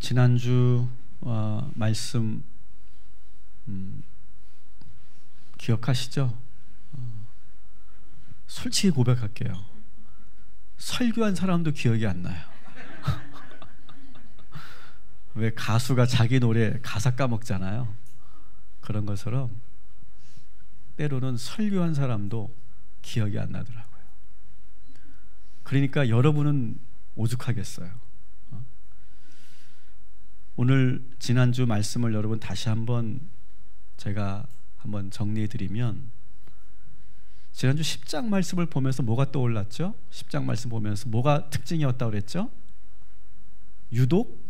지난주 말씀 기억하시죠? 솔직히 고백할게요. 설교한 사람도 기억이 안 나요. 왜 가수가 자기 노래 가사 까먹잖아요. 그런 것처럼 때로는 설교한 사람도 기억이 안 나더라고요. 그러니까 여러분은 오죽하겠어요. 오늘 지난주 말씀을 여러분 다시 한번 제가 한번 정리해 드리면, 지난주 10장 말씀을 보면서 뭐가 떠올랐죠? 10장 말씀 보면서 뭐가 특징이었다고 그랬죠? 유독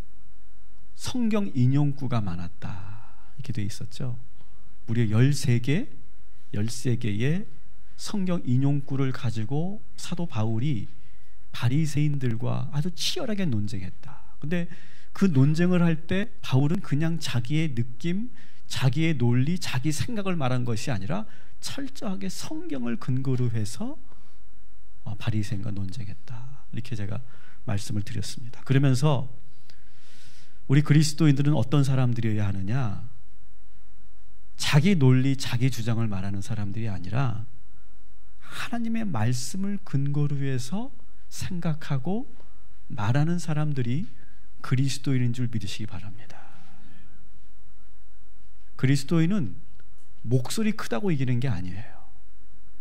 성경 인용구가 많았다, 이렇게 되어 있었죠. 무려 13개의 성경 인용구를 가지고 사도 바울이 바리새인들과 아주 치열하게 논쟁했다. 근데 그 논쟁을 할 때 바울은 그냥 자기의 느낌, 자기의 논리, 자기 생각을 말한 것이 아니라 철저하게 성경을 근거로 해서 바리새인과 논쟁했다, 이렇게 제가 말씀을 드렸습니다. 그러면서 우리 그리스도인들은 어떤 사람들이어야 하느냐? 자기 논리, 자기 주장을 말하는 사람들이 아니라 하나님의 말씀을 근거로 해서 생각하고 말하는 사람들이 그리스도인인 줄 믿으시기 바랍니다. 그리스도인은 목소리 크다고 이기는 게 아니에요.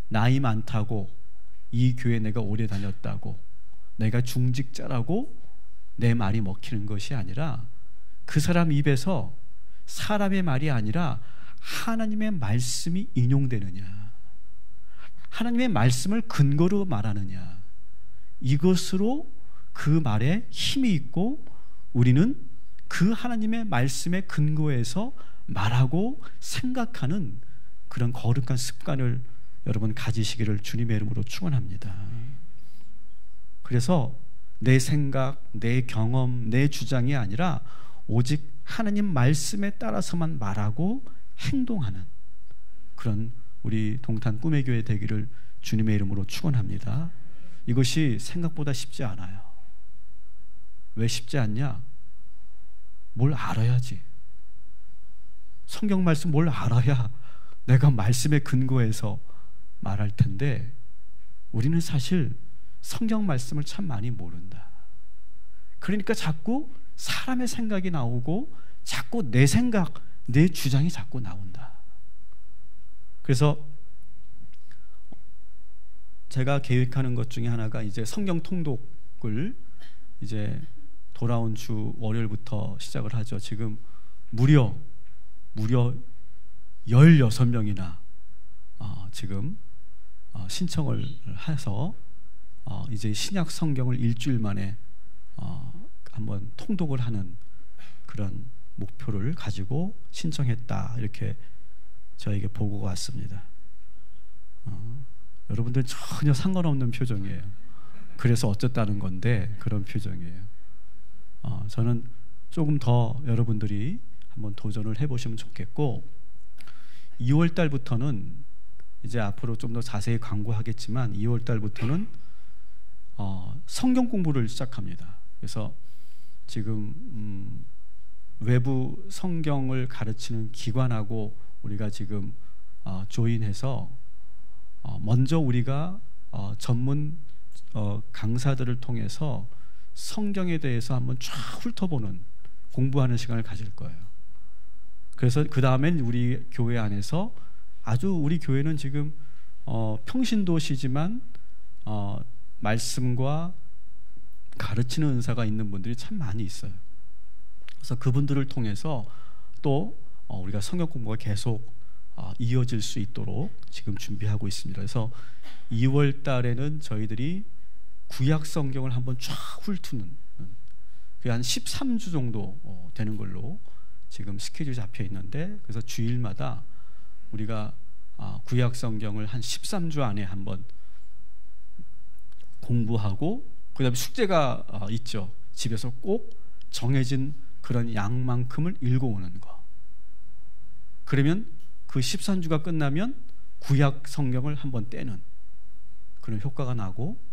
나이 많다고, 이 교회 내가 오래 다녔다고, 내가 중직자라고 내 말이 먹히는 것이 아니라, 그 사람 입에서 사람의 말이 아니라 하나님의 말씀이 인용되느냐, 하나님의 말씀을 근거로 말하느냐, 이것으로 그 말에 힘이 있고 우리는 그 하나님의 말씀의 근거에서 말하고 생각하는 그런 거룩한 습관을 여러분 가지시기를 주님의 이름으로 축원합니다. 그래서 내 생각, 내 경험, 내 주장이 아니라 오직 하나님 말씀에 따라서만 말하고 행동하는 그런 우리 동탄 꿈의 교회 되기를 주님의 이름으로 축원합니다. 이것이 생각보다 쉽지 않아요. 왜 쉽지 않냐? 뭘 알아야지. 성경 말씀 뭘 알아야 내가 말씀에 근거해서 말할 텐데, 우리는 사실 성경 말씀을 참 많이 모른다. 그러니까 자꾸 사람의 생각이 나오고 자꾸 내 생각, 내 주장이 자꾸 나온다. 그래서 제가 계획하는 것 중에 하나가 이제 성경 통독을 이제 돌아온 주 월요일부터 시작을 하죠. 지금 무려 16명이나 지금 신청을 해서 이제 신약 성경을 일주일 만에 한번 통독을 하는 그런 목표를 가지고 신청했다, 이렇게 저에게 보고가 왔습니다. 여러분들 전혀 상관없는 표정이에요. 그래서 어쩌다는 건데 그런 표정이에요. 저는 조금 더 여러분들이 한번 도전을 해보시면 좋겠고, 2월 달부터는 이제 앞으로 좀 더 자세히 광고하겠지만 2월 달부터는 성경 공부를 시작합니다. 그래서 지금 외부 성경을 가르치는 기관하고 우리가 지금 조인해서 먼저 우리가 전문 강사들을 통해서 성경에 대해서 한번 쫙 훑어보는, 공부하는 시간을 가질 거예요. 그래서 그 다음엔 우리 교회 안에서 아주, 우리 교회는 지금 평신도시지만 말씀과 가르치는 은사가 있는 분들이 참 많이 있어요. 그래서 그분들을 통해서 또 우리가 성경 공부가 계속 이어질 수 있도록 지금 준비하고 있습니다. 그래서 2월 달에는 저희들이 구약 성경을 한번 쫙 훑는, 그게 한 13주 정도 되는 걸로 지금 스케줄이 잡혀 있는데, 그래서 주일마다 우리가 구약 성경을 한 13주 안에 한번 공부하고, 그 다음에 숙제가 있죠. 집에서 꼭 정해진 그런 양만큼을 읽어오는 거. 그러면 그 13주가 끝나면 구약 성경을 한번 떼는 그런 효과가 나고,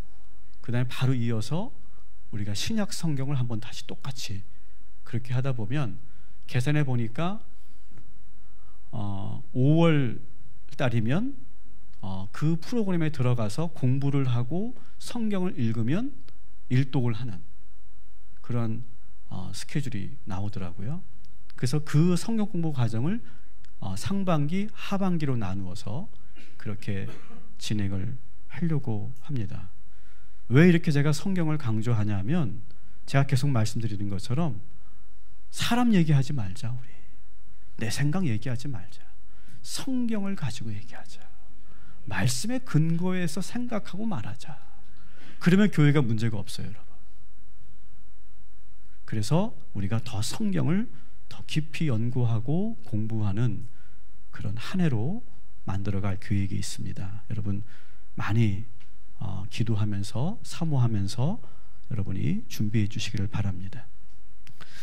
그 다음에 바로 이어서 우리가 신약 성경을 한번 다시 똑같이 그렇게 하다 보면 계산해 보니까 5월 달이면 그 프로그램에 들어가서 공부를 하고 성경을 읽으면 일독을 하는 그런 스케줄이 나오더라고요. 그래서 그 성경 공부 과정을 상반기, 하반기로 나누어서 그렇게 진행을 하려고 합니다. 왜 이렇게 제가 성경을 강조하냐면 제가 계속 말씀드리는 것처럼 사람 얘기하지 말자. 우리 내 생각 얘기하지 말자. 성경을 가지고 얘기하자. 말씀의 근거에서 생각하고 말하자. 그러면 교회가 문제가 없어요, 여러분. 그래서 우리가 더 성경을 더 깊이 연구하고 공부하는 그런 한 해로 만들어갈 계획이 있습니다. 여러분 많이 기도하면서 사모하면서 여러분이 준비해 주시기를 바랍니다.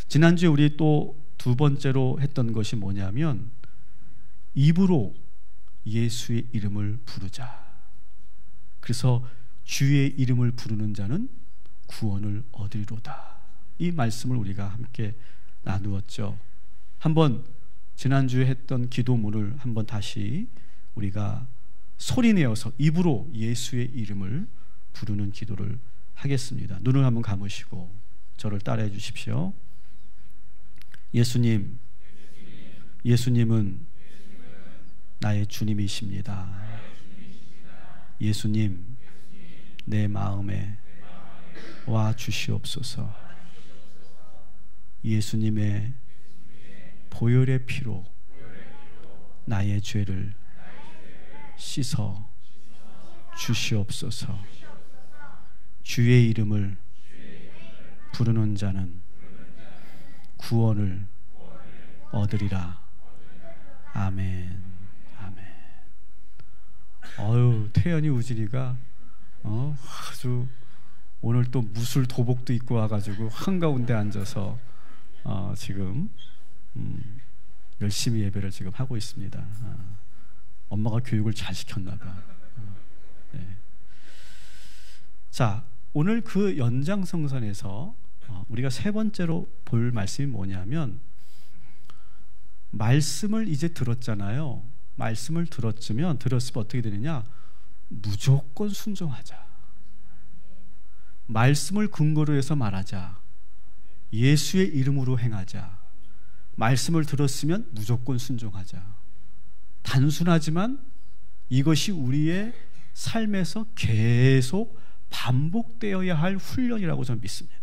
지난주에 우리 또 두 번째로 했던 것이 뭐냐면 입으로 예수의 이름을 부르자. 그래서 주의 이름을 부르는 자는 구원을 얻으리로다. 이 말씀을 우리가 함께 나누었죠. 한번 지난주에 했던 기도문을 한번 다시 우리가 소리내어서 입으로 예수의 이름을 부르는 기도를 하겠습니다. 눈을 한번 감으시고 저를 따라해 주십시오. 예수님, 예수님은 나의 주님이십니다. 예수님, 내 마음에 와 주시옵소서. 예수님의 보혈의 피로 나의 죄를 씻어 주시옵소서. 주의 이름을 부르는 자는 구원을 얻으리라. 아멘. 아멘. 태연이 우진이가 아주 오늘 또 무술 도복도 입고 와가지고 한가운데 앉아서 지금 열심히 예배를 지금 하고 있습니다. 엄마가 교육을 잘 시켰나 봐. 네. 자, 오늘 그 연장성선에서 우리가 세 번째로 볼 말씀이 뭐냐면 말씀을 이제 들었잖아요. 말씀을 들었으면 어떻게 되느냐? 무조건 순종하자. 말씀을 근거로 해서 말하자. 예수의 이름으로 행하자. 말씀을 들었으면 무조건 순종하자. 단순하지만 이것이 우리의 삶에서 계속 반복되어야 할 훈련이라고 저는 믿습니다.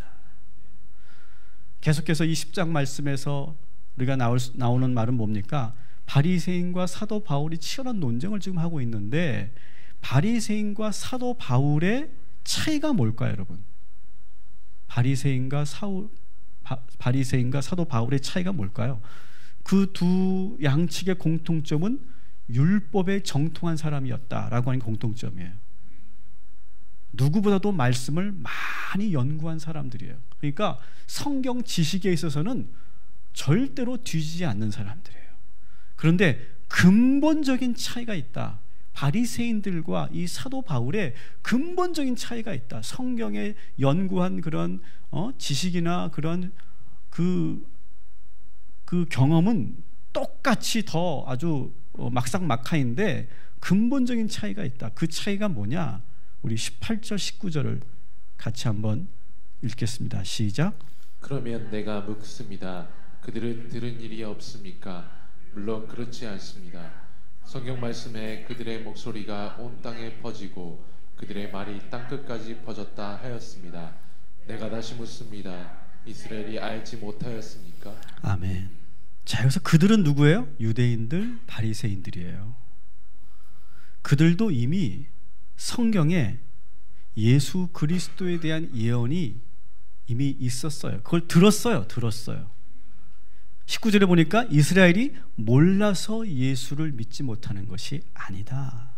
계속해서 이 10장 말씀에서 우리가 나오는 말은 뭡니까? 바리새인과 사도 바울이 치열한 논쟁을 지금 하고 있는데 바리새인과 사도 바울의 차이가 뭘까요, 여러분? 바리새인과 사도 바울의 차이가 뭘까요? 그 두 양측의 공통점은 율법에 정통한 사람이었다라고 하는 공통점이에요. 누구보다도 말씀을 많이 연구한 사람들이에요. 그러니까 성경 지식에 있어서는 절대로 뒤지지 않는 사람들이에요. 그런데 근본적인 차이가 있다. 바리새인들과 이 사도 바울의 근본적인 차이가 있다. 성경에 연구한 그런 지식이나 그런 그 경험은 똑같이 더 아주 막상막하인데 근본적인 차이가 있다. 그 차이가 뭐냐? 우리 18절 19절을 같이 한번 읽겠습니다. 시작. 그러면 내가 묻습니다. 그들은 들은 일이 없습니까? 물론 그렇지 않습니다. 성경 말씀에 그들의 목소리가 온 땅에 퍼지고 그들의 말이 땅끝까지 퍼졌다 하였습니다. 내가 다시 묻습니다. 이스라엘이 알지 못하였습니까? 아멘. 자, 여기서 그들은 누구예요? 유대인들, 바리새인들이에요. 그들도 이미 성경에 예수 그리스도에 대한 예언이 이미 있었어요. 그걸 들었어요. 19절에 보니까 이스라엘이 몰라서 예수를 믿지 못하는 것이 아니다.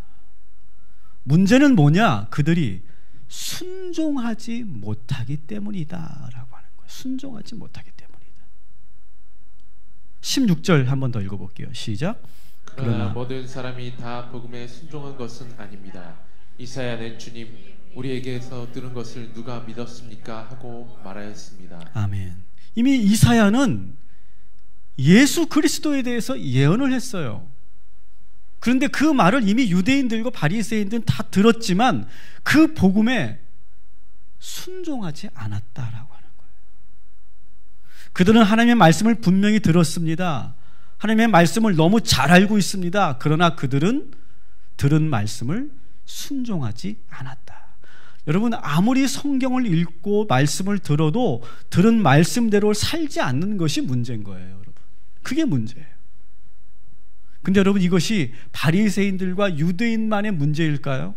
문제는 뭐냐? 그들이 순종하지 못하기 때문이다 라고 하는 거예요. 순종하지 못하기 때문이다. 16절 한 번 더 읽어볼게요. 시작. 그러나 모든 사람이 다 복음에 순종한 것은 아닙니다. 이사야는 주님 우리에게서 들은 것을 누가 믿었습니까? 하고 말하였습니다. 아멘. 이미 이사야는 예수 그리스도에 대해서 예언을 했어요. 그런데 그 말을 이미 유대인들과 바리새인들은 다 들었지만 그 복음에 순종하지 않았다라고 하는 거예요. 그들은 하나님의 말씀을 분명히 들었습니다. 하나님의 말씀을 너무 잘 알고 있습니다. 그러나 그들은 들은 말씀을 순종하지 않았다. 여러분, 아무리 성경을 읽고 말씀을 들어도 들은 말씀대로 살지 않는 것이 문제인 거예요. 여러분, 그게 문제예요. 근데 여러분, 이것이 바리새인들과 유대인만의 문제일까요?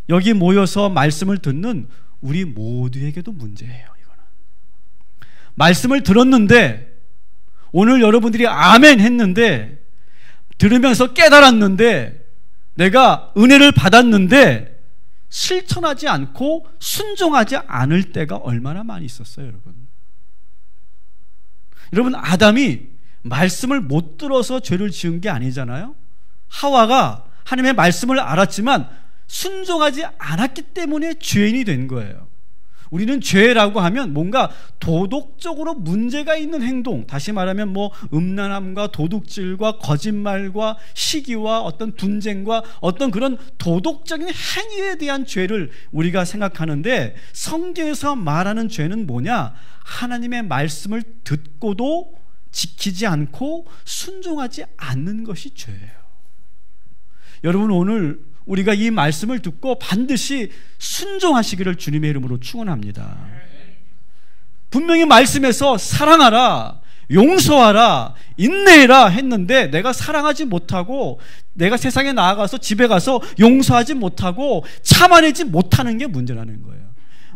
여기 모여서 말씀을 듣는 우리 모두에게도 문제예요. 이거는 말씀을 들었는데, 오늘 여러분들이 아멘 했는데, 들으면서 깨달았는데, 내가 은혜를 받았는데 실천하지 않고 순종하지 않을 때가 얼마나 많이 있었어요, 여러분. 여러분, 아담이 말씀을 못 들어서 죄를 지은 게 아니잖아요. 하와가 하나님의 말씀을 알았지만 순종하지 않았기 때문에 죄인이 된 거예요. 우리는 죄라고 하면 뭔가 도덕적으로 문제가 있는 행동, 다시 말하면 음란함과 도둑질과 거짓말과 시기와 어떤 분쟁과 어떤 그런 도덕적인 행위에 대한 죄를 우리가 생각하는데, 성경에서 말하는 죄는 뭐냐? 하나님의 말씀을 듣고도 지키지 않고 순종하지 않는 것이 죄예요. 여러분, 오늘 우리가 이 말씀을 듣고 반드시 순종하시기를 주님의 이름으로 축원합니다. 분명히 말씀에서 사랑하라, 용서하라, 인내해라 했는데 내가 사랑하지 못하고, 내가 세상에 나아가서 집에 가서 용서하지 못하고 참아내지 못하는 게 문제라는 거예요.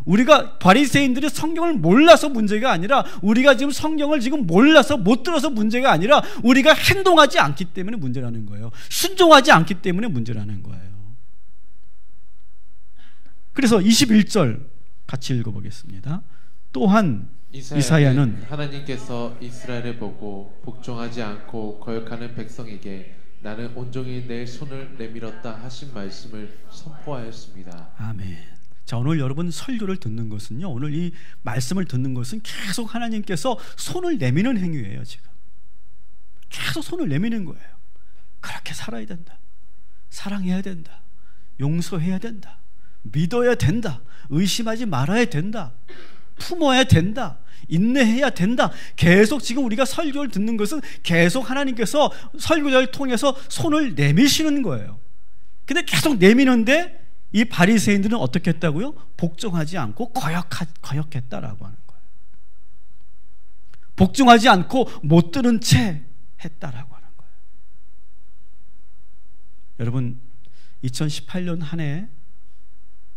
우리가 바리새인들이 성경을 몰라서 문제가 아니라, 우리가 지금 성경을 지금 몰라서 못 들어서 문제가 아니라, 우리가 행동하지 않기 때문에 문제라는 거예요. 순종하지 않기 때문에 문제라는 거예요. 그래서 21절 같이 읽어보겠습니다. 또한 이사야는 하나님께서 이스라엘을 보고 복종하지 않고 거역하는 백성에게 나는 온종일 내 손을 내밀었다 하신 말씀을 선포하였습니다. 아멘. 자, 오늘 여러분 설교를 듣는 것은요, 오늘 이 말씀을 듣는 것은 계속 하나님께서 손을 내미는 행위예요. 지금 계속 손을 내미는 거예요. 그렇게 살아야 된다, 사랑해야 된다, 용서해야 된다, 믿어야 된다, 의심하지 말아야 된다, 품어야 된다, 인내해야 된다. 계속 지금 우리가 설교를 듣는 것은 계속 하나님께서 설교자를 통해서 손을 내미시는 거예요. 근데 계속 내미는데 이 바리새인들은 어떻게 했다고요? 복종하지 않고 거역했다라고 하는 거예요. 복종하지 않고 못 들은 채 했다라고 하는 거예요. 여러분, 2018년 한 해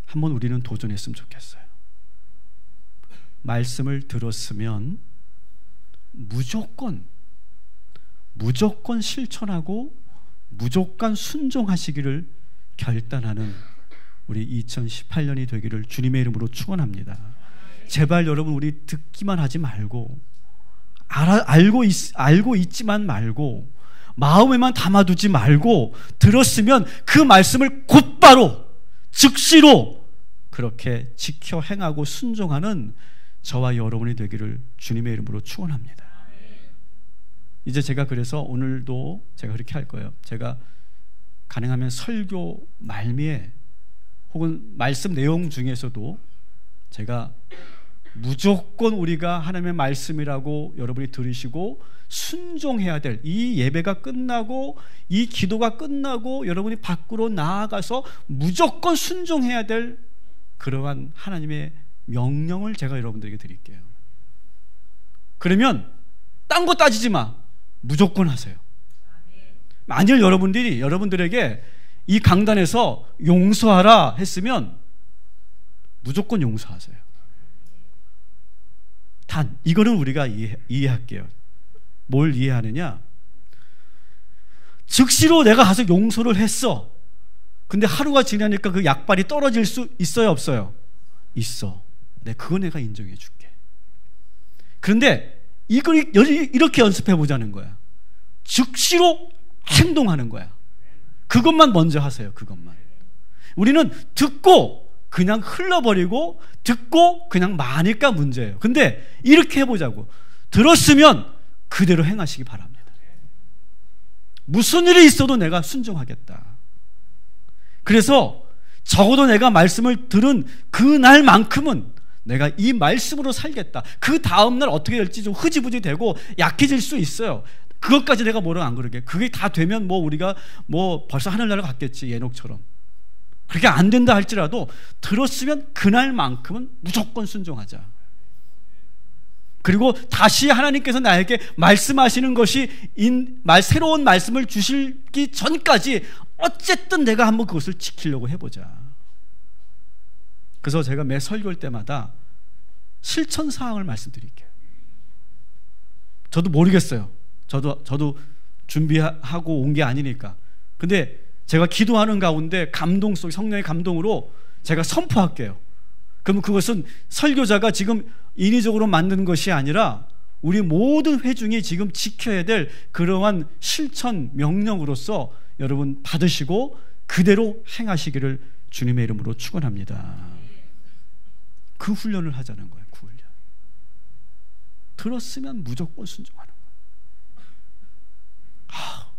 한번 우리는 도전했으면 좋겠어요. 말씀을 들었으면 무조건 실천하고 무조건 순종하시기를 결단하는 우리 2018년이 되기를 주님의 이름으로 축원합니다. 제발 여러분, 우리 듣기만 하지 말고, 알고 있지만 말고, 마음에만 담아두지 말고, 들었으면 그 말씀을 곧바로 즉시로 그렇게 지켜 행하고 순종하는 저와 여러분이 되기를 주님의 이름으로 축원합니다. 이제 제가 그래서 오늘도 제가 그렇게 할 거예요. 제가 가능하면 설교 말미에 혹은 말씀 내용 중에서도 제가 무조건 우리가 하나님의 말씀이라고 여러분이 들으시고 순종해야 될, 이 예배가 끝나고 이 기도가 끝나고 여러분이 밖으로 나아가서 무조건 순종해야 될 그러한 하나님의 명령을 제가 여러분들에게 드릴게요. 그러면 딴 거 따지지 마, 무조건 하세요. 만일 여러분들에게 이 강단에서 용서하라 했으면 무조건 용서하세요. 단 이거는 우리가 이해할게요. 뭘 이해하느냐? 즉시로 내가 가서 용서를 했어. 근데 하루가 지나니까 그 약발이 떨어질 수 있어요, 없어요? 있어. 네, 그거 내가 인정해 줄게. 그런데 이걸 이렇게 연습해 보자는 거야. 즉시로 행동하는 거야. 그것만 먼저 하세요. 그것만. 우리는 듣고 그냥 흘러버리고 듣고 그냥 마니까 문제예요. 근데 이렇게 해보자고. 들었으면 그대로 행하시기 바랍니다. 무슨 일이 있어도 내가 순종하겠다. 그래서 적어도 내가 말씀을 들은 그날만큼은 내가 이 말씀으로 살겠다. 그 다음날 어떻게 될지 좀 흐지부지 되고 약해질 수 있어요. 그것까지 내가 뭐라 안 그러게. 그게 다 되면 뭐 우리가 뭐 벌써 하늘나라 갔겠지, 예녹처럼. 그렇게 안 된다 할지라도 들었으면 그날만큼은 무조건 순종하자. 그리고 다시 하나님께서 나에게 말씀하시는 것이 새로운 말씀을 주시기 전까지 어쨌든 내가 한번 그것을 지키려고 해보자. 그래서 제가 매 설교할 때마다 실천 사항을 말씀드릴게요. 저도 모르겠어요. 저도 준비하고 온 게 아니니까. 근데 제가 기도하는 가운데 감동 속 성령의 감동으로 제가 선포할게요. 그러면 그것은 설교자가 지금 인위적으로 만든 것이 아니라 우리 모든 회중이 지금 지켜야 될 그러한 실천 명령으로서 여러분 받으시고 그대로 행하시기를 주님의 이름으로 축원합니다. 그 훈련을 하자는 거예요. 그 훈련. 들었으면 무조건 순종하는 거예요.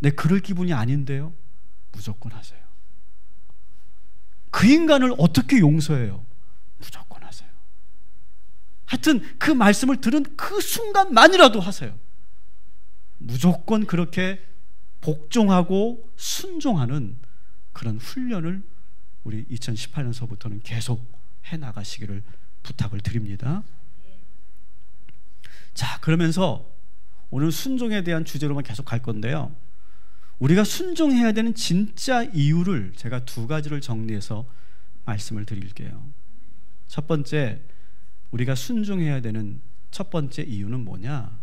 내 그럴 기분이 아닌데요. 무조건 하세요. 그 인간을 어떻게 용서해요? 무조건 하세요. 하여튼 그 말씀을 들은 그 순간만이라도 하세요. 무조건 그렇게 복종하고 순종하는 그런 훈련을 우리 2018년서부터는 계속 해나가시기를 부탁을 드립니다. 자, 그러면서 오늘 순종에 대한 주제로만 계속 갈 건데요. 우리가 순종해야 되는 진짜 이유를 제가 두 가지를 정리해서 말씀을 드릴게요. 첫 번째, 우리가 순종해야 되는 첫 번째 이유는 뭐냐?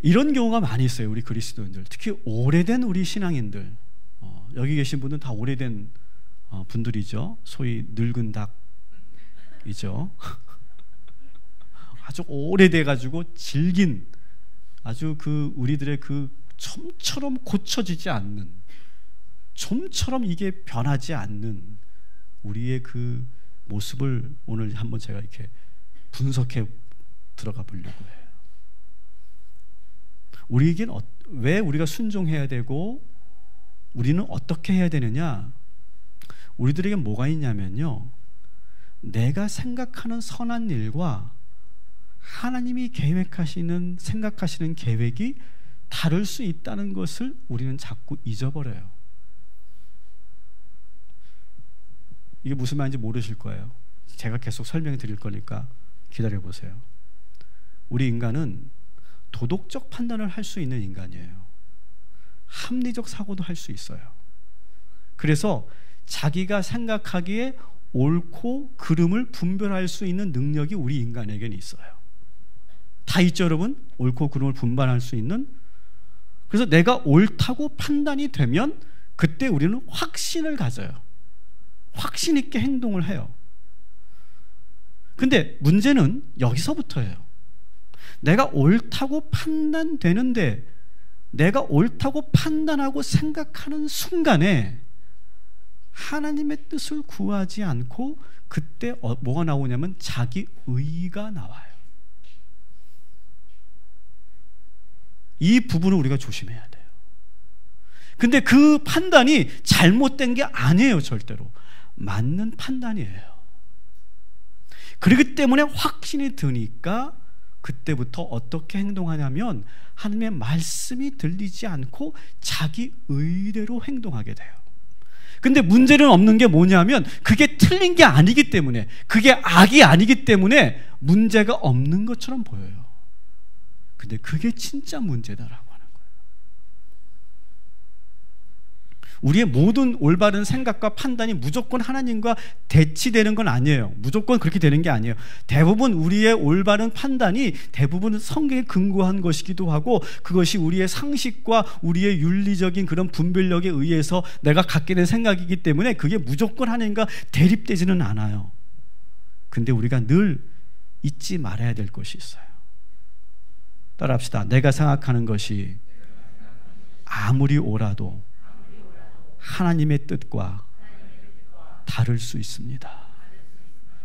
이런 경우가 많이 있어요. 우리 그리스도인들, 특히 오래된 우리 신앙인들, 여기 계신 분은 다 오래된 분들이죠. 소위 늙은 닭이죠. 아주 오래돼가지고 질긴, 아주 그 우리들의 그 좀처럼 고쳐지지 않는, 좀처럼 이게 변하지 않는 우리의 그 모습을 오늘 한번 제가 이렇게 분석해 들어가 보려고 해요. 우리에겐 왜 우리가 순종해야 되고 우리는 어떻게 해야 되느냐? 우리들에게 뭐가 있냐면요, 내가 생각하는 선한 일과 하나님이 계획하시는, 생각하시는 계획이 다를 수 있다는 것을 우리는 자꾸 잊어버려요. 이게 무슨 말인지 모르실 거예요. 제가 계속 설명해 드릴 거니까 기다려 보세요. 우리 인간은 도덕적 판단을 할 수 있는 인간이에요. 합리적 사고도 할 수 있어요. 그래서 자기가 생각하기에 옳고 그름을 분별할 수 있는 능력이 우리 인간에게는 있어요. 다 있죠, 여러분? 옳고 그름을 분별할 수 있는. 그래서 내가 옳다고 판단이 되면 그때 우리는 확신을 가져요. 확신 있게 행동을 해요. 근데 문제는 여기서부터예요. 내가 옳다고 판단되는데, 내가 옳다고 판단하고 생각하는 순간에 하나님의 뜻을 구하지 않고 그때 뭐가 나오냐면 자기 의가 나와요. 이 부분을 우리가 조심해야 돼요. 근데 그 판단이 잘못된 게 아니에요. 절대로 맞는 판단이에요. 그렇기 때문에 확신이 드니까 그때부터 어떻게 행동하냐면 하나님의 말씀이 들리지 않고 자기 의대로 행동하게 돼요. 근데 문제는 없는 게 뭐냐면 그게 틀린 게 아니기 때문에, 그게 악이 아니기 때문에 문제가 없는 것처럼 보여요. 근데 그게 진짜 문제다라고 하는 거예요. 우리의 모든 올바른 생각과 판단이 무조건 하나님과 대치되는 건 아니에요. 무조건 그렇게 되는 게 아니에요. 대부분 우리의 올바른 판단이 대부분 성경에 근거한 것이기도 하고, 그것이 우리의 상식과 우리의 윤리적인 그런 분별력에 의해서 내가 갖게 된 생각이기 때문에 그게 무조건 하나님과 대립되지는 않아요. 근데 우리가 늘 잊지 말아야 될 것이 있어요. 따라합시다. 내가 생각하는 것이 아무리 옳아도 하나님의 뜻과 다를 수 있습니다.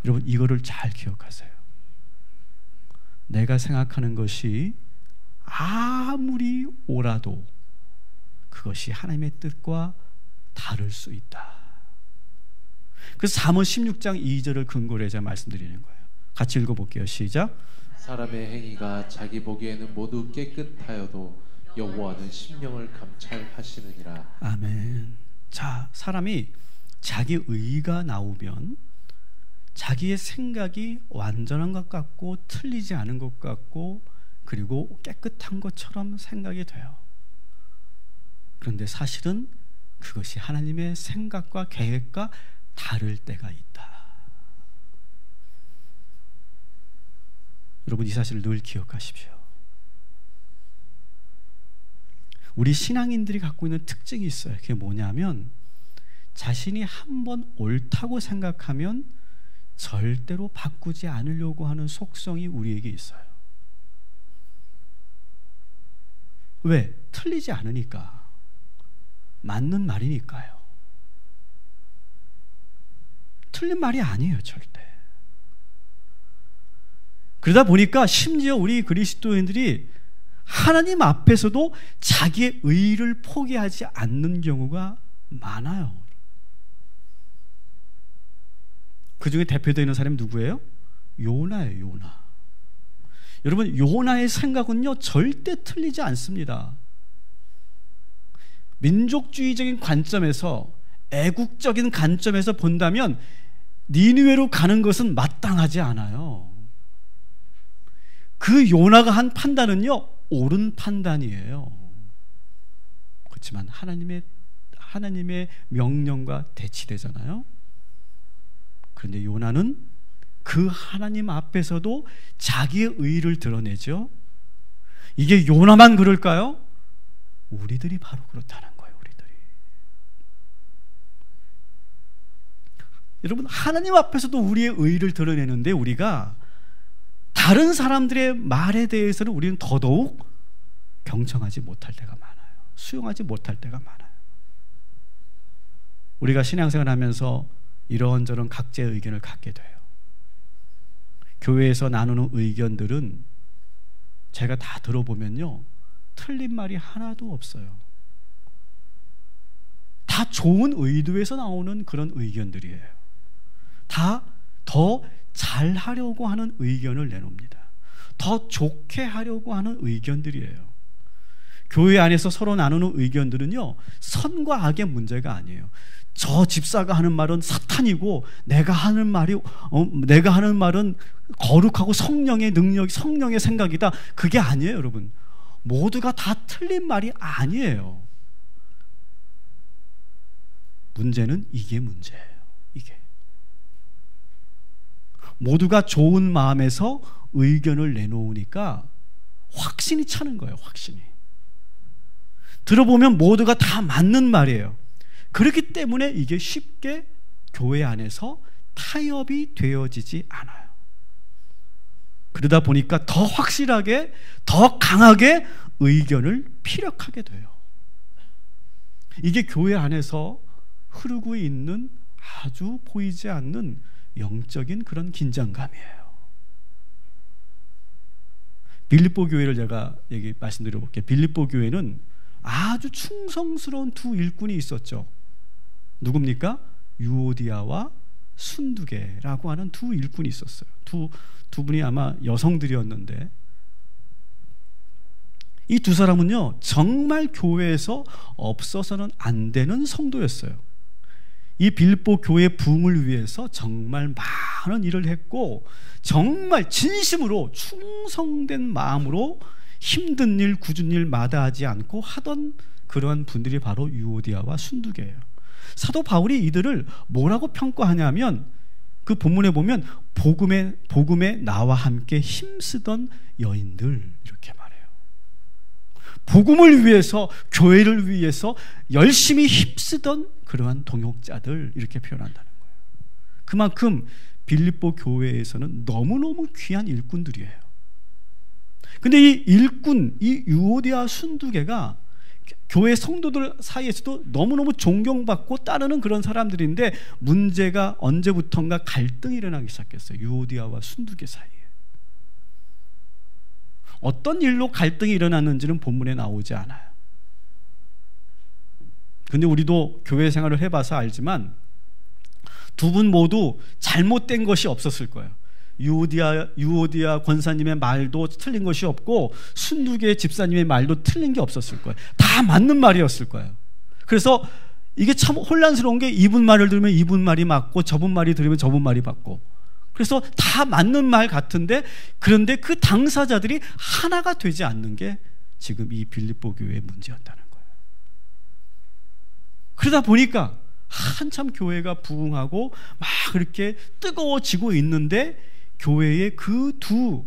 여러분, 이거를 잘 기억하세요. 내가 생각하는 것이 아무리 옳아도 그것이 하나님의 뜻과 다를 수 있다. 그래서 잠언 16장 2절을 근거로 해서 말씀드리는 거예요. 같이 읽어볼게요. 시작. 사람의 행위가 자기 보기에는 모두 깨끗하여도 여호와는 심령을 감찰하시느니라. 아멘. 자, 사람이 자기 의가 나오면 자기의 생각이 완전한 것 같고 틀리지 않은 것 같고 그리고 깨끗한 것처럼 생각이 돼요. 그런데 사실은 그것이 하나님의 생각과 계획과 다를 때가 있다. 여러분, 이 사실을 늘 기억하십시오. 우리 신앙인들이 갖고 있는 특징이 있어요. 그게 뭐냐면 자신이 한번 옳다고 생각하면 절대로 바꾸지 않으려고 하는 속성이 우리에게 있어요. 왜? 틀리지 않으니까. 맞는 말이니까요. 틀린 말이 아니에요, 절대. 그러다 보니까 심지어 우리 그리스도인들이 하나님 앞에서도 자기의 의를 포기하지 않는 경우가 많아요. 그 중에 대표되는 사람이 누구예요? 요나예요, 요나. 여러분, 요나의 생각은요 절대 틀리지 않습니다. 민족주의적인 관점에서, 애국적인 관점에서 본다면 니느웨로 가는 것은 마땅하지 않아요. 그 요나가 한 판단은요 옳은 판단이에요. 그렇지만 하나님의 명령과 대치되잖아요. 그런데 요나는 그 하나님 앞에서도 자기의 의를 드러내죠. 이게 요나만 그럴까요? 우리들이 바로 그렇다는 거예요. 우리들이. 여러분, 하나님 앞에서도 우리의 의를 드러내는데 우리가 다른 사람들의 말에 대해서는 우리는 더더욱 경청하지 못할 때가 많아요. 수용하지 못할 때가 많아요. 우리가 신앙생활을 하면서 이런저런 각자의 의견을 갖게 돼요. 교회에서 나누는 의견들은 제가 다 들어보면요 틀린 말이 하나도 없어요. 다 좋은 의도에서 나오는 그런 의견들이에요. 다 더 잘하려고 하는 의견을 내놓습니다. 더 좋게 하려고 하는 의견들이에요. 교회 안에서 서로 나누는 의견들은요 선과 악의 문제가 아니에요. 저 집사가 하는 말은 사탄이고 내가 하는 말은 거룩하고 성령의 능력, 성령의 생각이다. 그게 아니에요, 여러분. 모두가 다 틀린 말이 아니에요. 문제는 이게 문제예요. 이게 모두가 좋은 마음에서 의견을 내놓으니까 확신이 차는 거예요. 확신이. 들어보면 모두가 다 맞는 말이에요. 그렇기 때문에 이게 쉽게 교회 안에서 타협이 되어지지 않아요. 그러다 보니까 더 확실하게, 더 강하게 의견을 피력하게 돼요. 이게 교회 안에서 흐르고 있는 아주 보이지 않는 영적인 그런 긴장감이에요. 빌립보 교회를 제가 말씀드려 볼게요. 빌립보 교회는 아주 충성스러운 두 일꾼이 있었죠. 누굽니까? 유오디아와 순두계라고 하는 두 일꾼이 있었어요. 두 분이 아마 여성들이었는데 이 두 사람은요 정말 교회에서 없어서는 안 되는 성도였어요. 이 빌립보 교회 부흥을 위해서 정말 많은 일을 했고 정말 진심으로 충성된 마음으로 힘든 일, 굳은 일 마다하지 않고 하던 그러한 분들이 바로 유오디아와 순두계예요. 사도 바울이 이들을 뭐라고 평가하냐면 그 본문에 보면 복음에 나와 함께 힘쓰던 여인들 이렇게 말해요. 복음을 위해서, 교회를 위해서 열심히 힘쓰던 그러한 동역자들 이렇게 표현한다는 거예요. 그만큼 빌립보 교회에서는 너무너무 귀한 일꾼들이에요. 근데 이 일꾼, 이 유오디아 순두계가 교회 성도들 사이에서도 너무너무 존경받고 따르는 그런 사람들인데 문제가 언제부턴가 갈등이 일어나기 시작했어요. 유오디아와 순두계 사이에. 어떤 일로 갈등이 일어났는지는 본문에 나오지 않아요. 근데 우리도 교회 생활을 해봐서 알지만 두 분 모두 잘못된 것이 없었을 거예요. 유오디아 권사님의 말도 틀린 것이 없고 순두계 집사님의 말도 틀린 게 없었을 거예요. 다 맞는 말이었을 거예요. 그래서 이게 참 혼란스러운 게 이분 말을 들으면 이분 말이 맞고 저분 말이 들으면 저분 말이 맞고, 그래서 다 맞는 말 같은데, 그런데 그 당사자들이 하나가 되지 않는 게 지금 이 빌립보 교회의 문제였다는 거예요. 그러다 보니까 한참 교회가 부흥하고 막 그렇게 뜨거워지고 있는데 교회의 그 두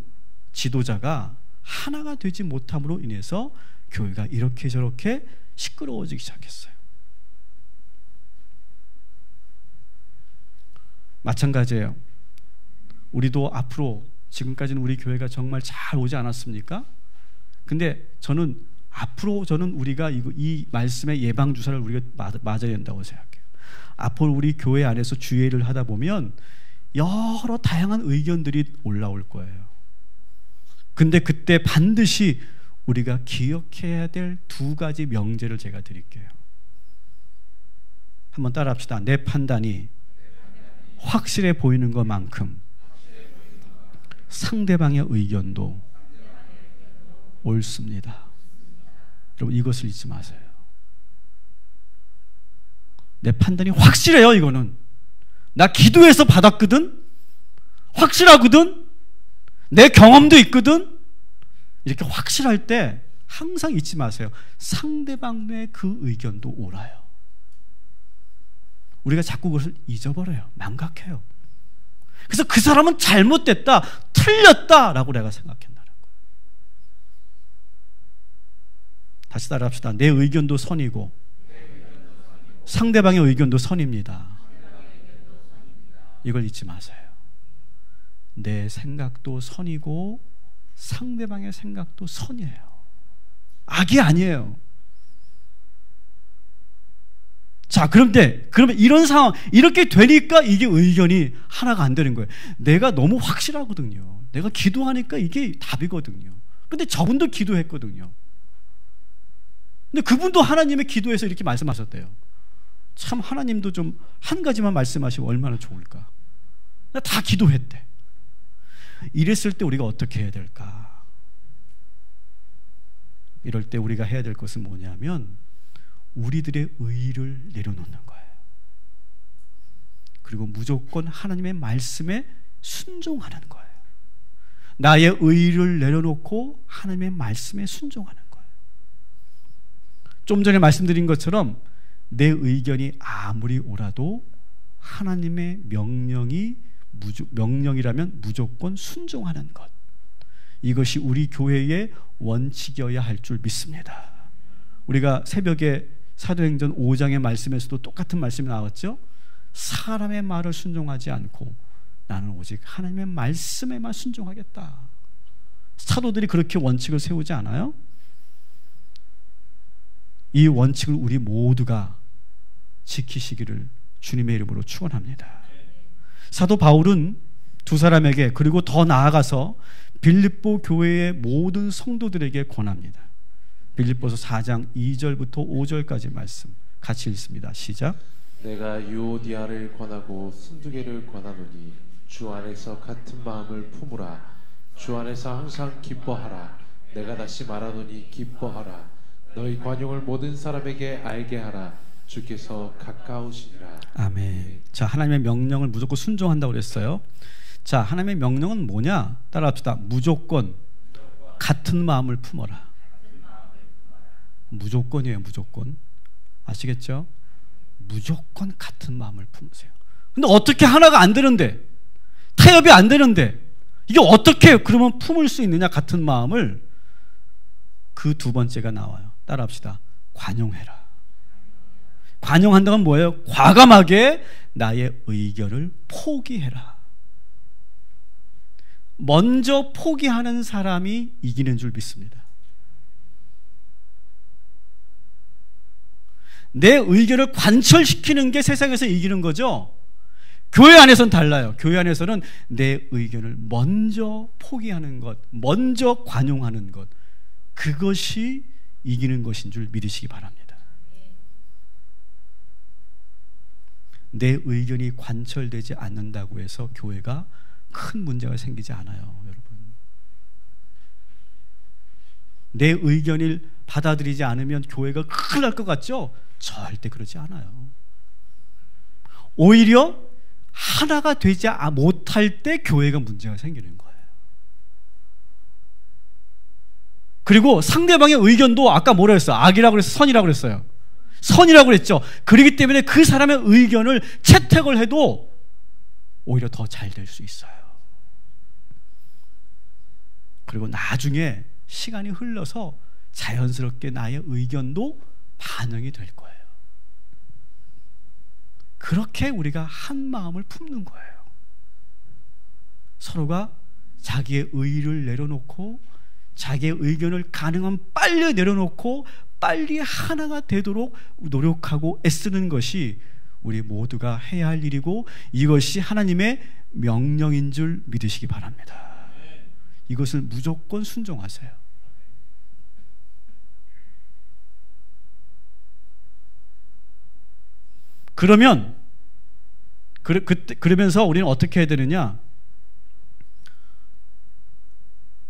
지도자가 하나가 되지 못함으로 인해서 교회가 이렇게 저렇게 시끄러워지기 시작했어요. 마찬가지예요. 우리도 앞으로, 지금까지는 우리 교회가 정말 잘 오지 않았습니까? 근데 저는 앞으로 우리가 이 말씀의 예방 주사를 우리가 맞아야 된다고 생각해요. 앞으로 우리 교회 안에서 주회를 하다 보면 여러 다양한 의견들이 올라올 거예요. 근데 그때 반드시 우리가 기억해야 될 두 가지 명제를 제가 드릴게요. 한번 따라합시다. 내 판단이 확실해 보이는 것만큼 상대방의 의견도 옳습니다. 여러분, 이것을 잊지 마세요. 내 판단이 확실해요. 이거는 나 기도해서 받았거든, 확실하거든, 내 경험도 있거든. 이렇게 확실할 때 항상 잊지 마세요. 상대방의 그 의견도 옳아요. 우리가 자꾸 그것을 잊어버려요. 망각해요. 그래서 그 사람은 잘못됐다, 틀렸다라고 내가 생각한다는 거예요. 다시 따라합시다. 내 의견도 선이고 상대방의 의견도 선입니다. 이걸 잊지 마세요. 내 생각도 선이고 상대방의 생각도 선이에요. 악이 아니에요. 자, 그러면 이런 상황, 이렇게 되니까 이게 의견이 하나가 안 되는 거예요. 내가 너무 확실하거든요. 내가 기도하니까 이게 답이거든요. 근데 저분도 기도했거든요. 근데 그분도 하나님의 기도에서 이렇게 말씀하셨대요. 참, 하나님도 좀 한 가지만 말씀하시면 얼마나 좋을까. 다 기도했대. 이랬을 때 우리가 어떻게 해야 될까? 이럴 때 우리가 해야 될 것은 뭐냐면 우리들의 의의를 내려놓는 거예요. 그리고 무조건 하나님의 말씀에 순종하는 거예요. 나의 의의를 내려놓고 하나님의 말씀에 순종하는 거예요. 좀 전에 말씀드린 것처럼 내 의견이 아무리 옳아도 하나님의 명령이라면 무조건 순종하는 것, 이것이 우리 교회의 원칙이어야 할 줄 믿습니다. 우리가 새벽에 사도행전 5장의 말씀에서도 똑같은 말씀이 나왔죠. 사람의 말을 순종하지 않고 나는 오직 하나님의 말씀에만 순종하겠다. 사도들이 그렇게 원칙을 세우지 않아요? 이 원칙을 우리 모두가 지키시기를 주님의 이름으로 축원합니다. 사도 바울은 두 사람에게, 그리고 더 나아가서 빌립보 교회의 모든 성도들에게 권합니다. 빌립보서 4장 2절부터 5절까지 말씀 같이 읽습니다. 시작. 내가 유오디아를 권하고 순두계를 권하노니 주 안에서 같은 마음을 품으라. 주 안에서 항상 기뻐하라. 내가 다시 말하노니 기뻐하라. 너희 관용을 모든 사람에게 알게 하라. 주께서 가까우시니라. 아멘. 자, 하나님의 명령을 무조건 순종한다고 그랬어요. 자, 하나님의 명령은 뭐냐? 따라합시다. 무조건 같은 마음을 품어라. 무조건이에요. 무조건. 아시겠죠? 무조건 같은 마음을 품으세요. 근데 어떻게 하나가 안 되는데, 타협이 안 되는데 이게 어떻게 그러면 품을 수 있느냐? 같은 마음을. 그 두 번째가 나와요. 따라합시다. 관용해라. 관용한다는 건 뭐예요? 과감하게 나의 의견을 포기해라. 먼저 포기하는 사람이 이기는 줄 믿습니다. 내 의견을 관철시키는 게 세상에서 이기는 거죠. 교회 안에서는 달라요. 교회 안에서는 내 의견을 먼저 포기하는 것, 먼저 관용하는 것, 그것이 이기는 것인 줄 믿으시기 바랍니다. 내 의견이 관철되지 않는다고 해서 교회가 큰 문제가 생기지 않아요, 여러분. 내 의견을 받아들이지 않으면 교회가 큰일 날 것 같죠? 절대 그렇지 않아요. 오히려 하나가 되지 못할 때 교회가 문제가 생기는 거예요. 그리고 상대방의 의견도 아까 뭐라 했어요? 악이라고 그랬어요? 선이라고 그랬어요? 선이라고 그랬죠. 그렇기 때문에 그 사람의 의견을 채택을 해도 오히려 더 잘 될 수 있어요. 그리고 나중에 시간이 흘러서 자연스럽게 나의 의견도 반영이 될 거예요. 그렇게 우리가 한 마음을 품는 거예요. 서로가 자기의 의의를 내려놓고 자기의 의견을 가능한 빨리 내려놓고 빨리 하나가 되도록 노력하고 애쓰는 것이 우리 모두가 해야 할 일이고 이것이 하나님의 명령인 줄 믿으시기 바랍니다. 이것을 무조건 순종하세요. 그러면서 우리는 어떻게 해야 되느냐?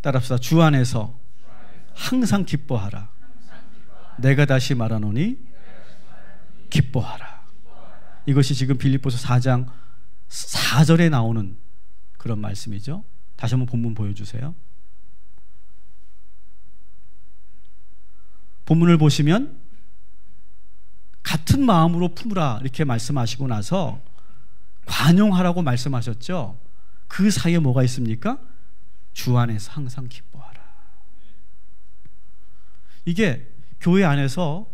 따라합시다. 주 안에서 항상 기뻐하라. 내가 다시 말하노니 기뻐하라. 이것이 지금 빌립보서 4장 4절에 나오는 그런 말씀이죠. 다시 한번 본문 보여주세요. 본문을 보시면 같은 마음으로 품으라 이렇게 말씀하시고 나서 관용하라고 말씀하셨죠. 그 사이에 뭐가 있습니까? 주 안에서 항상 기뻐하라. 이게 교회 안에서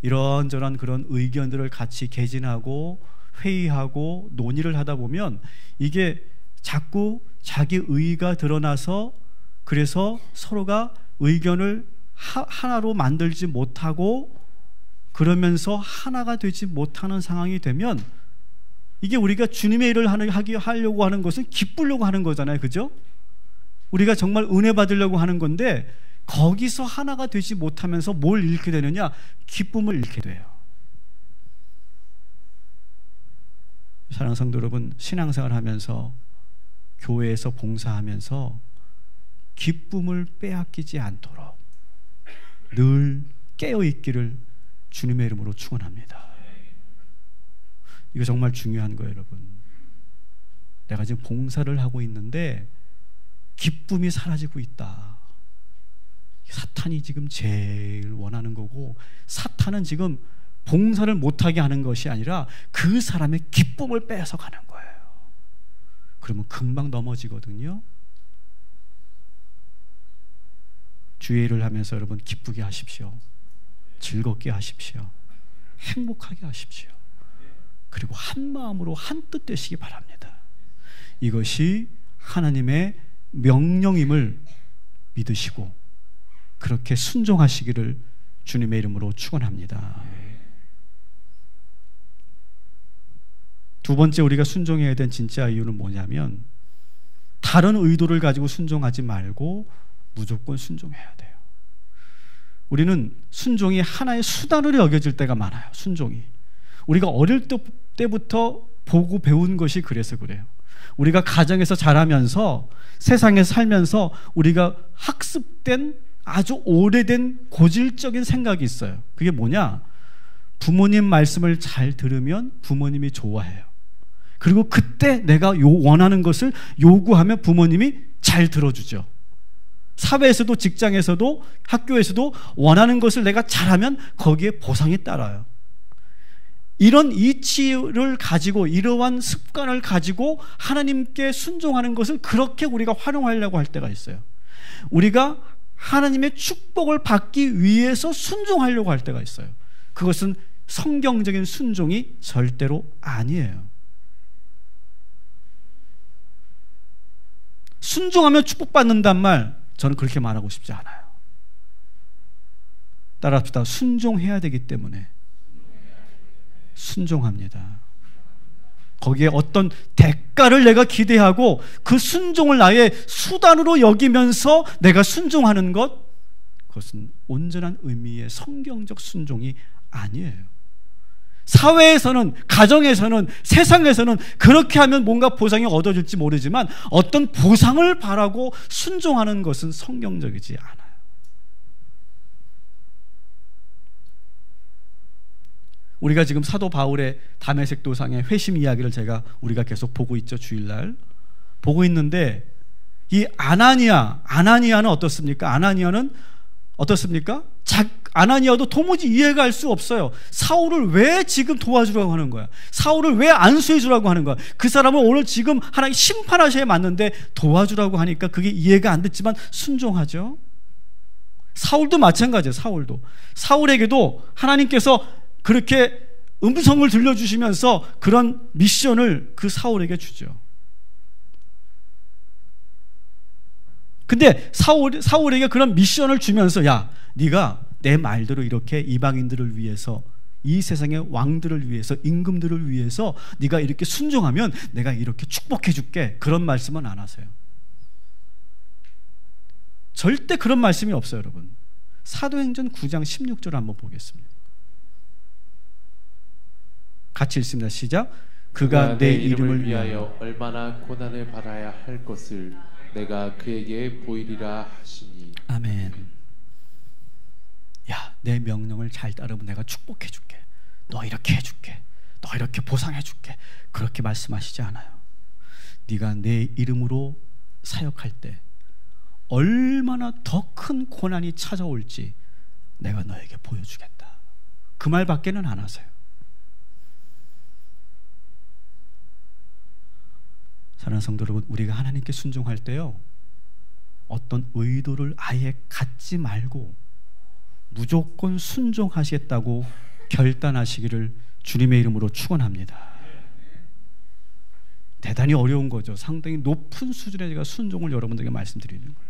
이런저런 그런 의견들을 같이 개진하고 회의하고 논의를 하다 보면 이게 자꾸 자기 의의가 드러나서 그래서 서로가 의견을 하나로 만들지 못하고 그러면서 하나가 되지 못하는 상황이 되면 이게 우리가 주님의 일을 하려고 하는 것은 기쁘려고 하는 거잖아요. 그죠? 우리가 정말 은혜 받으려고 하는 건데 거기서 하나가 되지 못하면서 뭘 잃게 되느냐? 기쁨을 잃게 돼요. 사랑하는 성도 여러분, 신앙생활 하면서 교회에서 봉사하면서 기쁨을 빼앗기지 않도록 늘 깨어있기를 주님의 이름으로 축원합니다. 이거 정말 중요한 거예요, 여러분. 내가 지금 봉사를 하고 있는데 기쁨이 사라지고 있다. 사탄이 지금 제일 원하는 거고, 사탄은 지금 봉사를 못하게 하는 것이 아니라 그 사람의 기쁨을 뺏어가는 거예요. 그러면 금방 넘어지거든요. 주의 일을 하면서 여러분 기쁘게 하십시오. 즐겁게 하십시오. 행복하게 하십시오. 그리고 한 마음으로 한 뜻 되시기 바랍니다. 이것이 하나님의 명령임을 믿으시고 그렇게 순종하시기를 주님의 이름으로 축원합니다. 두 번째 우리가 순종해야 된 진짜 이유는 뭐냐면 다른 의도를 가지고 순종하지 말고 무조건 순종해야 돼요. 우리는 순종이 하나의 수단으로 여겨질 때가 많아요. 순종이 우리가 어릴 때부터 보고 배운 것이 그래서 그래요. 우리가 가정에서 자라면서 세상에서 살면서 우리가 학습된 아주 오래된 고질적인 생각이 있어요. 그게 뭐냐? 부모님 말씀을 잘 들으면 부모님이 좋아해요. 그리고 그때 내가 원하는 것을 요구하면 부모님이 잘 들어주죠. 사회에서도 직장에서도 학교에서도 원하는 것을 내가 잘하면 거기에 보상이 따라요. 이런 이치를 가지고 이러한 습관을 가지고 하나님께 순종하는 것을 그렇게 우리가 활용하려고 할 때가 있어요. 우리가 하나님의 축복을 받기 위해서 순종하려고 할 때가 있어요. 그것은 성경적인 순종이 절대로 아니에요. 순종하면 축복받는단 말 저는 그렇게 말하고 싶지 않아요. 따라합시다. 순종해야 되기 때문에 순종합니다. 거기에 어떤 대가를 내가 기대하고 그 순종을 나의 수단으로 여기면서 내가 순종하는 것, 그것은 온전한 의미의 성경적 순종이 아니에요. 사회에서는, 가정에서는, 세상에서는 그렇게 하면 뭔가 보상이 얻어질지 모르지만 어떤 보상을 바라고 순종하는 것은 성경적이지 않아요. 우리가 지금 사도 바울의 다메섹 도상의 회심 이야기를 우리가 계속 보고 있죠. 주일날 보고 있는데, 이 아나니아는 어떻습니까? 아나니아는 어떻습니까? 아나니아도 도무지 이해가 할 수 없어요. 사울을 왜 지금 도와주라고 하는 거야? 사울을 왜 안수해 주라고 하는 거야? 그 사람은 오늘 지금 하나님 심판하셔야 맞는데 도와주라고 하니까 그게 이해가 안 됐지만 순종하죠. 사울도 마찬가지예요. 사울에게도 하나님께서 그렇게 음성을 들려주시면서 그런 미션을 그 사울에게 주죠. 근데 사울에게 그런 미션을 주면서, 야, 네가 내 말대로 이렇게 이방인들을 위해서, 이 세상의 왕들을 위해서, 임금들을 위해서 네가 이렇게 순종하면 내가 이렇게 축복해 줄게, 그런 말씀은 안 하세요. 절대 그런 말씀이 없어요. 여러분, 사도행전 9장 16절을 한번 보겠습니다. 같이 읽습니다. 시작. 그가 내 이름을 위하여 얼마나 고난을 받아야 할 것을 내가 그에게 보이리라 하시니. 아멘. 야, 내 명령을 잘 따르면 내가 축복해 줄게, 너 이렇게 해줄게, 너 이렇게 보상해 줄게, 그렇게 말씀하시지 않아요. 네가 내 이름으로 사역할 때 얼마나 더 큰 고난이 찾아올지 내가 너에게 보여주겠다, 그 말밖에는 안 하세요. 사랑하는 성도 여러분, 우리가 하나님께 순종할 때요, 어떤 의도를 아예 갖지 말고 무조건 순종하시겠다고 결단하시기를 주님의 이름으로 축원합니다. 대단히 어려운 거죠. 상당히 높은 수준의 제가 순종을 여러분들에게 말씀드리는 거예요.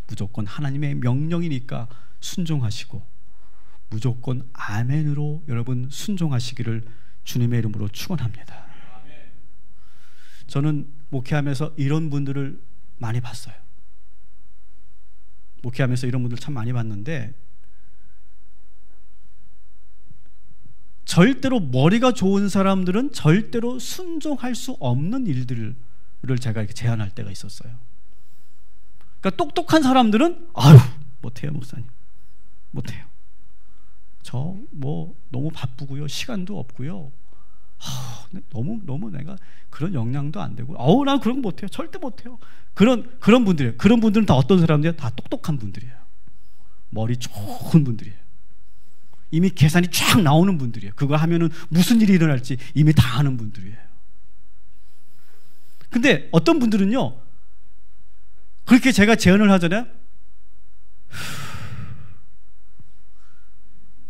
무조건 하나님의 명령이니까 순종하시고, 무조건 아멘으로 여러분 순종하시기를 주님의 이름으로 축원합니다. 저는 목회하면서 이런 분들을 많이 봤어요. 목회하면서 이런 분들 참 많이 봤는데, 절대로 머리가 좋은 사람들은 절대로 순종할 수 없는 일들을 제가 이렇게 제안할 때가 있었어요. 그러니까 똑똑한 사람들은 아유, 못해요 목사님, 못해요. 저 뭐 너무 바쁘고요, 시간도 없고요, 너무 내가 그런 역량도 안 되고, 난 그런 거 못해요, 절대 못해요. 그런 분들이에요. 그런 분들은 다 어떤 사람들이에요? 다 똑똑한 분들이에요. 머리 좋은 분들이에요. 이미 계산이 쫙 나오는 분들이에요. 그거 하면은 무슨 일이 일어날지 이미 다 아는 분들이에요. 근데 어떤 분들은요, 그렇게 제가 제안을 하잖아요.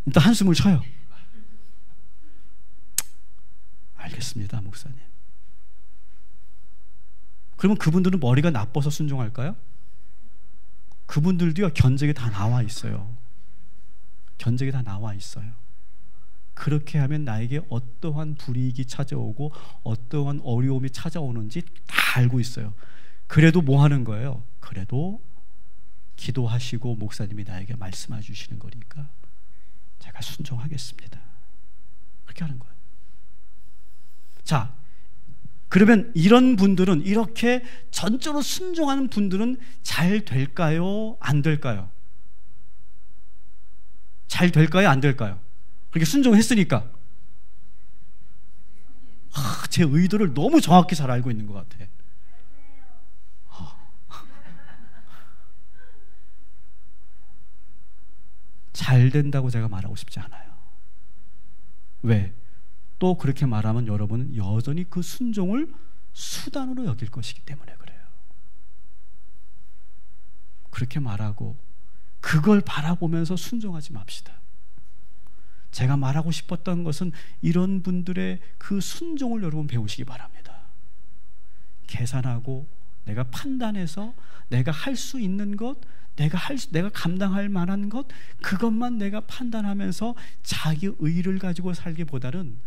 일단 한숨을 쉬어요. 알겠습니다, 목사님. 그러면 그분들은 머리가 나빠서 순종할까요? 그분들도요, 견적이 다 나와 있어요. 견적이 다 나와 있어요. 그렇게 하면 나에게 어떠한 불이익이 찾아오고 어떠한 어려움이 찾아오는지 다 알고 있어요. 그래도 뭐 하는 거예요? 그래도 기도하시고 목사님이 나에게 말씀해 주시는 거니까 제가 순종하겠습니다, 그렇게 하는 거예요. 자, 그러면 이런 분들은, 이렇게 전적으로 순종하는 분들은 잘 될까요? 안 될까요? 잘 될까요? 안 될까요? 그렇게 순종했으니까 제 의도를 너무 정확히 잘 알고 있는 것 같아. 잘 된다고 제가 말하고 싶지 않아요. 왜? 또 그렇게 말하면 여러분은 여전히 그 순종을 수단으로 여길 것이기 때문에 그래요. 그렇게 말하고 그걸 바라보면서 순종하지 맙시다. 제가 말하고 싶었던 것은 이런 분들의 그 순종을 여러분 배우시기 바랍니다. 계산하고 내가 판단해서 내가 할 수 있는 것, 내가 감당할 만한 것, 그것만 내가 판단하면서 자기 의를 가지고 살기보다는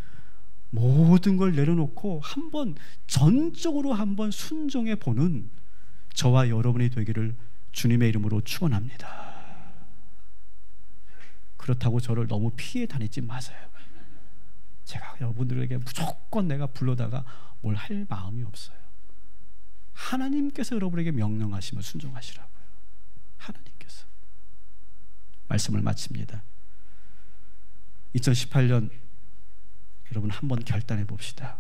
모든 걸 내려놓고 한번 전적으로 한번 순종해 보는 저와 여러분이 되기를 주님의 이름으로 축원합니다. 그렇다고 저를 너무 피해 다니지 마세요. 제가 여러분들에게 무조건 내가 불러다가 뭘 할 마음이 없어요. 하나님께서 여러분에게 명령하시면 순종하시라고요. 하나님께서. 말씀을 마칩니다. 2018년 여러분 한번 결단해 봅시다.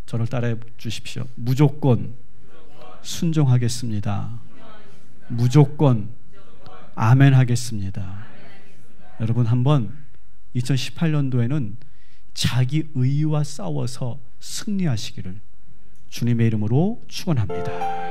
저를 따라해 주십시오. 무조건 순종하겠습니다. 무조건 아멘 하겠습니다. 여러분 한번 2018년도에는 자기 의와 싸워서 승리하시기를 주님의 이름으로 축원합니다.